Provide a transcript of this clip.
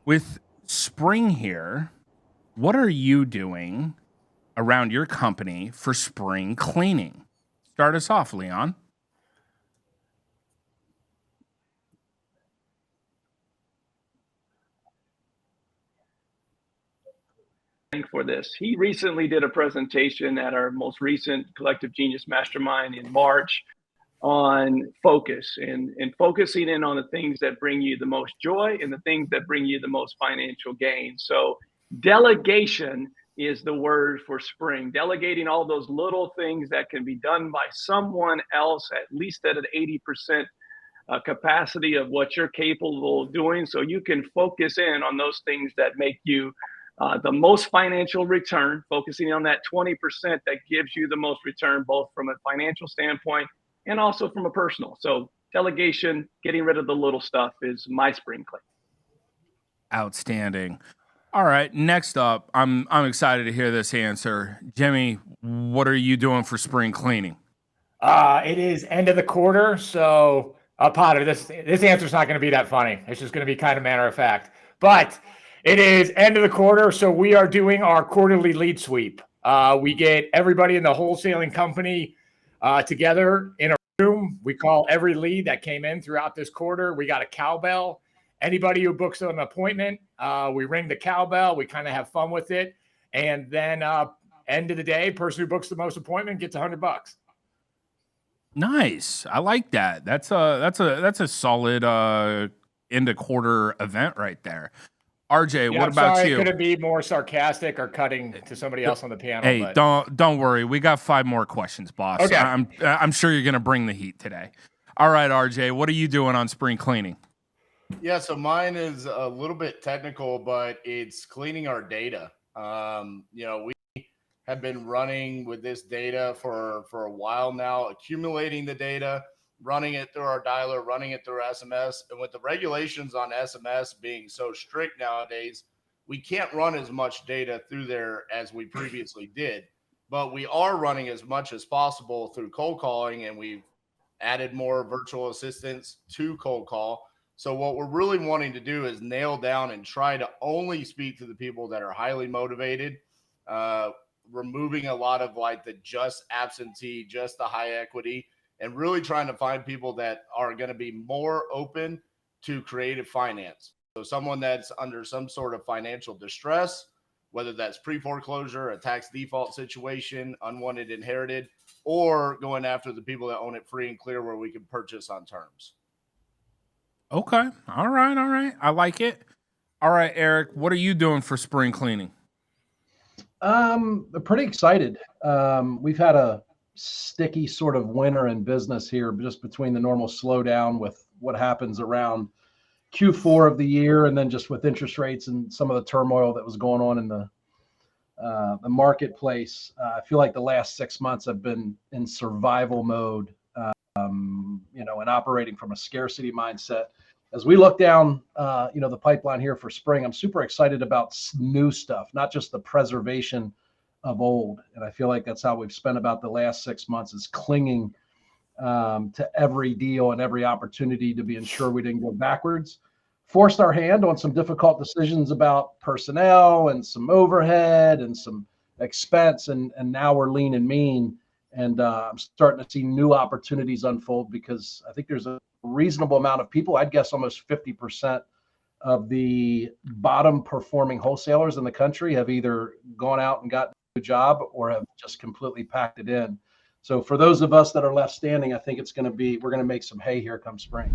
With spring here, what are you doing around your company for spring cleaning? Start us off, Leon. For this. He recently did a presentation at our most recent Collective Genius Mastermind in March on focus and focusing in on the things that bring you the most joy and the things that bring you the most financial gain. So delegation is the word for spring. Delegating all those little things that can be done by someone else, at least at an 80% capacity of what you're capable of doing, so you can focus in on those things that make you the most financial return, focusing on that 20% that gives you the most return, both from a financial standpoint and also from a personal. So delegation, getting rid of the little stuff is my spring clean. Outstanding. All right, next up, I'm excited to hear this answer. Jimmy, what are you doing for spring cleaning? It is end of the quarter, so Potter, this answer's not going to be that funny. It's just going to be kind of matter of fact. But it is end of the quarter, so we are doing our quarterly lead sweep. We get everybody in the wholesaling company together in a room. We call every lead that came in throughout this quarter. We got a cowbell. Anybody who books an appointment, we ring the cowbell. We kind of have fun with it. And then end of the day, person who books the most appointment gets $100. Nice. I like that. That's a solid end of quarter event right there. RJ, yeah, what about sorry, you? Could it be more sarcastic or cutting to somebody else on the panel? Hey, don't worry. We got 5 more questions, boss. Okay. I'm sure you're gonna bring the heat today. All right, RJ, what are you doing on spring cleaning? Yeah, so mine is a little bit technical, but it's cleaning our data. We have been running with this data for a while now, accumulating the data, running it through our dialer, running it through SMS. And with the regulations on SMS being so strict nowadays, we can't run as much data through there as we previously did. But we are running as much as possible through cold calling, and we've added more virtual assistants to cold call. So what we're really wanting to do is nail down and try to only speak to the people that are highly motivated, removing a lot of like the just absentee, just the high equity, and really trying to find people that are going to be more open to creative finance. So someone that's under some sort of financial distress, whether that's pre-foreclosure, a tax default situation, unwanted inherited, or going after the people that own it free and clear where we can purchase on terms. Okay. All right. I like it. All right, Eric, what are you doing for spring cleaning? I'm pretty excited. We've had a sticky sort of winter in business here, just between the normal slowdown with what happens around Q4 of the year, and then just with interest rates and some of the turmoil that was going on in the marketplace. I feel like the last 6 months have been in survival mode, and operating from a scarcity mindset. As we look down, the pipeline here for spring, I'm super excited about new stuff, not just the preservation of old. And I feel like that's how we've spent about the last 6 months, is clinging to every deal and every opportunity to be ensure we didn't go backwards. Forced our hand on some difficult decisions about personnel and some overhead and some expense. And now we're lean and mean. And I'm starting to see new opportunities unfold, because I think there's a reasonable amount of people, I'd guess almost 50% of the bottom performing wholesalers in the country have either gone out and gotten a job or have just completely packed it in. So for those of us that are left standing, I think we're going to make some hay here come spring.